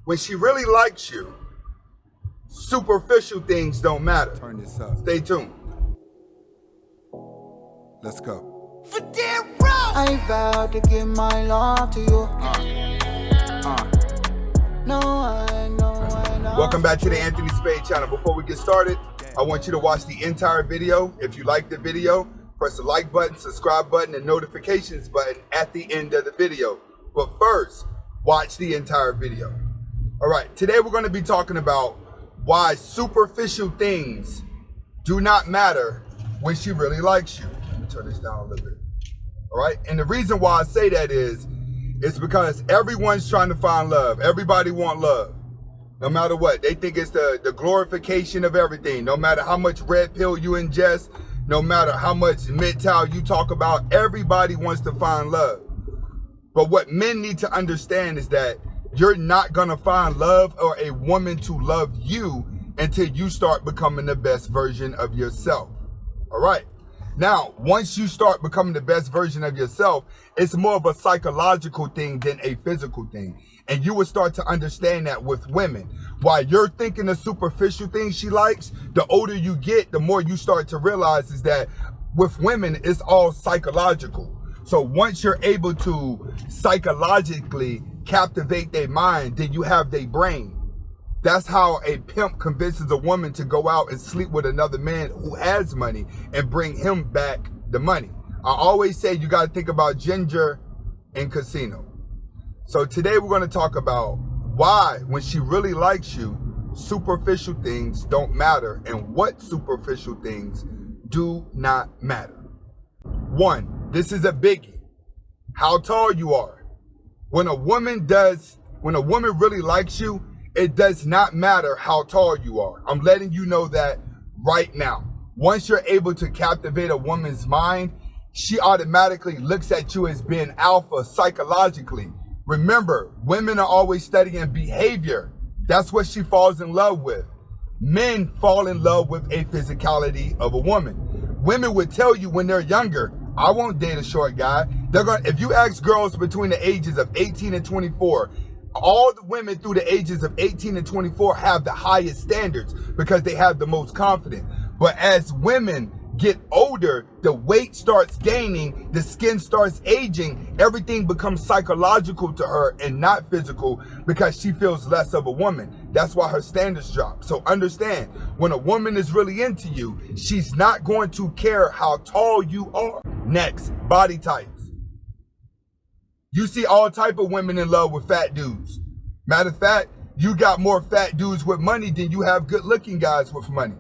When she really likes you, superficial things don't matter. Turn this up. Stay tuned. Let's go. For dear road. I vow to give my love to you. No, I know. Welcome back to the Anthony Spade channel. Before we get started, I want you to watch the entire video. If you like the video, press the like button, subscribe button, and notifications button at the end of the video. But first, watch the entire video. All right, today we're going to be talking about why superficial things do not matter when she really likes you. Let me turn this down a little bit. All right, and the reason why I say that is because everyone's trying to find love. Everybody wants love. No matter what, they think it's the glorification of everything. No matter how much red pill you ingest, no matter how much MGTOW you talk about, everybody wants to find love. But what men need to understand is that you're not gonna find love or a woman to love you until you start becoming the best version of yourself. All right. Now, once you start becoming the best version of yourself, it's more of a psychological thing than a physical thing. And you will start to understand that with women. While you're thinking the superficial things she likes, the older you get, the more you start to realize is that with women, it's all psychological. So once you're able to psychologically captivate their mind, then you have their brain. That's how a pimp convinces a woman to go out and sleep with another man who has money and bring him back the money. I always say you got to think about ginger and casino. So today we're going to talk about why, when she really likes you, superficial things don't matter and what superficial things do not matter. One, this is a biggie. How tall you are. When a woman really likes you, it does not matter how tall you are. I'm letting you know that right now. Once you're able to captivate a woman's mind, she automatically looks at you as being alpha psychologically. Remember, women are always studying behavior. That's what she falls in love with. Men fall in love with a physicality of a woman. Women would tell you when they're younger, I won't date a short guy. If you ask girls between the ages of 18 and 24, all the women through the ages of 18 and 24 have the highest standards because they have the most confidence. But as women get older, the weight starts gaining, the skin starts aging, everything becomes psychological to her and not physical because she feels less of a woman. That's why her standards drop. So understand, when a woman is really into you, she's not going to care how tall you are. Next, body types. You see all type of women in love with fat dudes. Matter of fact, you got more fat dudes with money than you have good looking guys with money.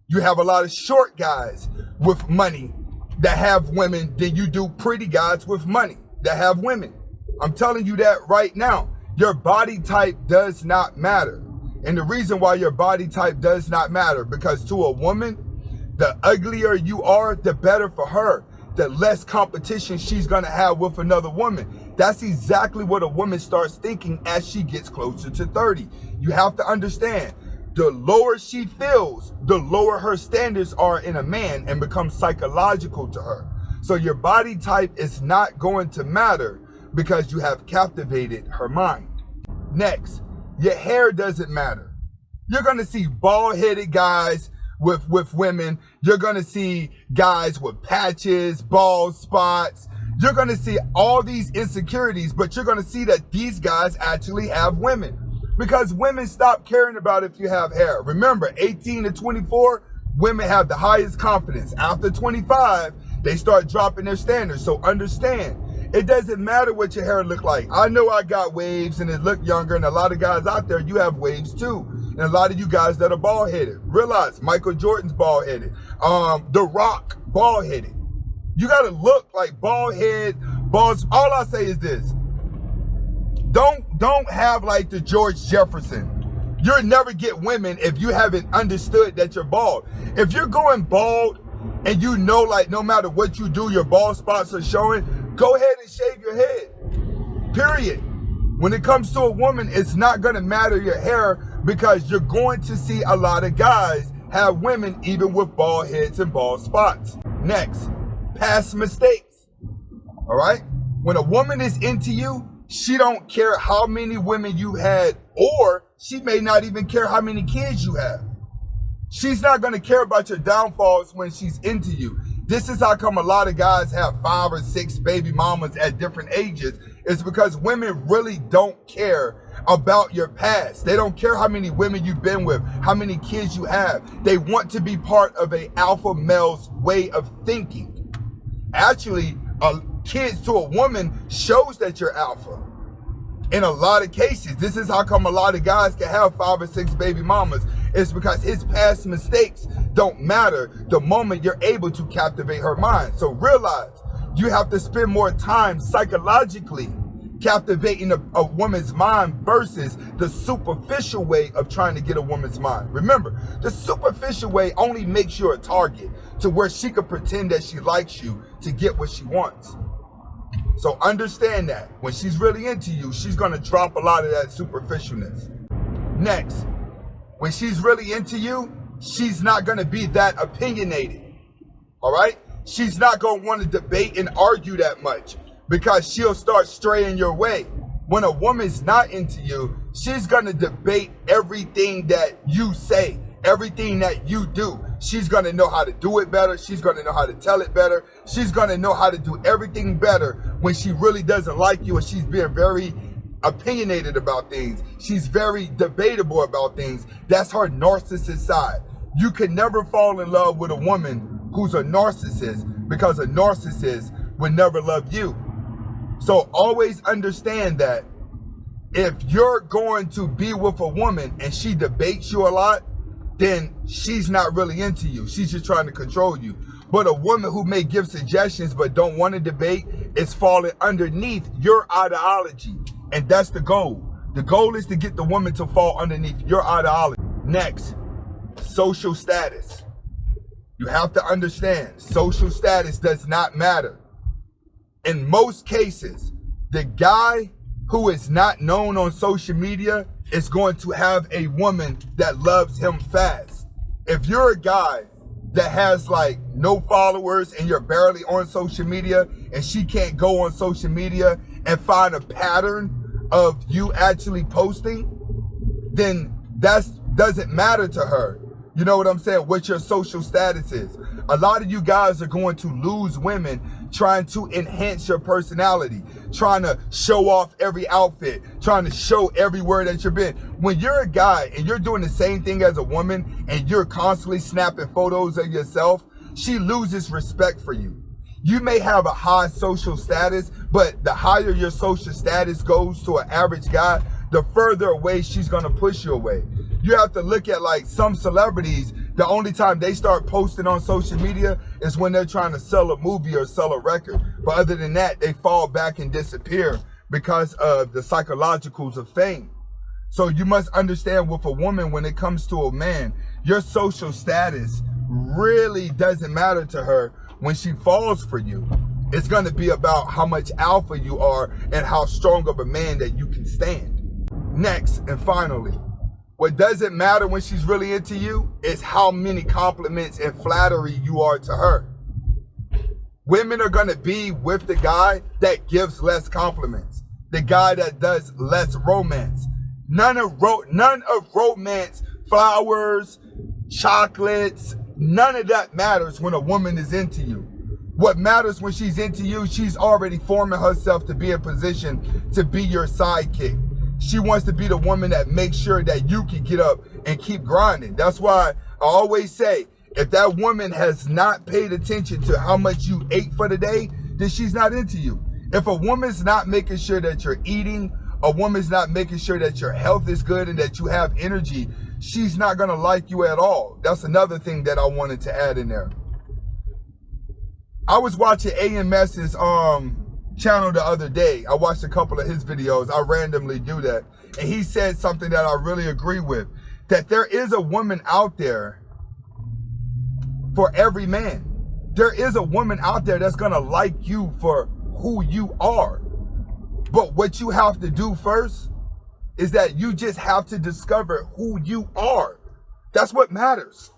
You have a lot of short guys with money that have women than you do pretty guys with money that have women. I'm telling you that right now. Your body type does not matter. And the reason why your body type does not matter, because to a woman, the uglier you are, the better for her. The less competition she's gonna have with another woman. That's exactly what a woman starts thinking as she gets closer to 30. You have to understand, the lower she feels, the lower her standards are in a man and become psychological to her. So your body type is not going to matter because you have captivated her mind. Next, your hair doesn't matter. You're gonna see bald-headed guys with women. You're gonna see guys with patches, bald spots. You're gonna see all these insecurities, but you're gonna see that these guys actually have women because women stop caring about if you have hair. Remember, 18 to 24, women have the highest confidence. After 25, they start dropping their standards. So understand, it doesn't matter what your hair look like. I know I got waves and it look younger, and a lot of guys out there, you have waves too. And a lot of you guys that are bald-headed. Realize Michael Jordan's bald-headed. The Rock, bald-headed. You gotta look like bald head, balls. All I say is this. Don't have like the George Jefferson. You'll never get women if you haven't understood that you're bald. If you're going bald and you know, like, no matter what you do, your bald spots are showing, go ahead and shave your head. Period. When it comes to a woman, it's not gonna matter your hair because you're going to see a lot of guys have women even with bald heads and bald spots. Next, past mistakes. All right? When a woman is into you, She don't care how many women you had, or she may not even care how many kids you have. She's not going to care about your downfalls when she's into you. This is how come a lot of guys have 5 or 6 baby mamas at different ages. It's because women really don't care about your past. They don't care how many women you've been with, how many kids you have. They want to be part of an alpha male's way of thinking. Actually, kids to a woman shows that you're alpha. In a lot of cases, this is how come a lot of guys can have 5 or 6 baby mamas. It's because his past mistakes don't matter the moment you're able to captivate her mind. So realize you have to spend more time psychologically captivating a woman's mind versus the superficial way of trying to get a woman's mind. Remember, the superficial way only makes you a target to where she could pretend that she likes you to get what she wants. So understand that when she's really into you, she's going to drop a lot of that superficialness. Next, when she's really into you, she's not going to be that opinionated. All right? She's not going to want to debate and argue that much because she'll start straying your way. When a woman's not into you, she's going to debate everything that you say, everything that you do. She's going to know how to do it better. She's going to know how to tell it better. She's going to know how to do everything better when she really doesn't like you and she's being very opinionated about things. She's very debatable about things. That's her narcissist side. You can never fall in love with a woman who's a narcissist because a narcissist would never love you. So always understand that if you're going to be with a woman and she debates you a lot, then she's not really into you. She's just trying to control you. But a woman who may give suggestions but don't want to debate is falling underneath your ideology. And that's the goal. The goal is to get the woman to fall underneath your ideology. Next, social status. You have to understand, social status does not matter. In most cases, the guy who is not known on social media is going to have a woman that loves him fast. If you're a guy that has like no followers and you're barely on social media and she can't go on social media and find a pattern of you actually posting, then that doesn't matter to her. You know what I'm saying? What your social status is. A lot of you guys are going to lose women trying to enhance your personality, trying to show off every outfit, trying to show everywhere that you've been. When you're a guy and you're doing the same thing as a woman and you're constantly snapping photos of yourself, she loses respect for you. You may have a high social status, but the higher your social status goes to an average guy, the further away she's gonna push you away. You have to look at like some celebrities, the only time they start posting on social media is when they're trying to sell a movie or sell a record. But other than that, they fall back and disappear because of the psychologicals of fame. So you must understand with a woman, when it comes to a man, your social status really doesn't matter to her when she falls for you. It's gonna be about how much alpha you are and how strong of a man that you can stand. Next and finally, what doesn't matter when she's really into you is how many compliments and flattery you are to her. Women are gonna be with the guy that gives less compliments, the guy that does less romance. None of romance, flowers, chocolates, none of that matters when a woman is into you. What matters when she's into you, she's already forming herself to be in position to be your sidekick. She wants to be the woman that makes sure that you can get up and keep grinding. That's why I always say, if that woman has not paid attention to how much you ate for the day, then she's not into you. If a woman's not making sure that you're eating, a woman's not making sure that your health is good and that you have energy, she's not gonna like you at all. That's another thing that I wanted to add in there. I was watching AMS's channel the other day. I watched a couple of his videos. I randomly do that. And he said something that I really agree with, that there is a woman out there for every man. There is a woman out there that's gonna like you for who you are. But what you have to do first is that you just have to discover who you are. That's what matters.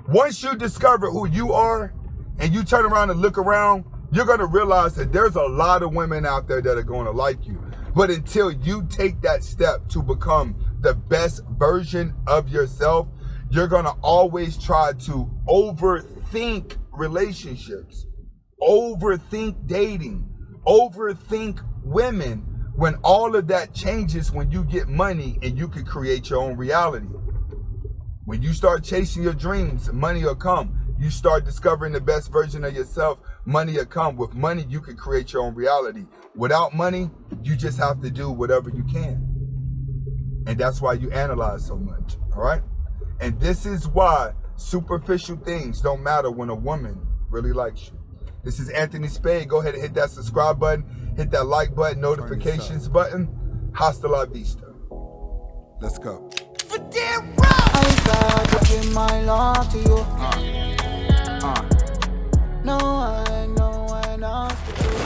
Once you discover who you are and you turn around and look around, you're going to realize that there's a lot of women out there that are going to like you. But until you take that step to become the best version of yourself, you're going to always try to overthink relationships, overthink dating, overthink women, when all of that changes when you get money and you can create your own reality. When you start chasing your dreams, money will come. You start discovering the best version of yourself, money will come. With money, you can create your own reality. Without money, you just have to do whatever you can. And that's why you analyze so much, all right? And this is why superficial things don't matter when a woman really likes you. This is Anthony Spade. Go ahead and hit that subscribe button, hit that like button, notifications button. Hasta la vista. Let's go. I vow to give my love to you. No one else to do.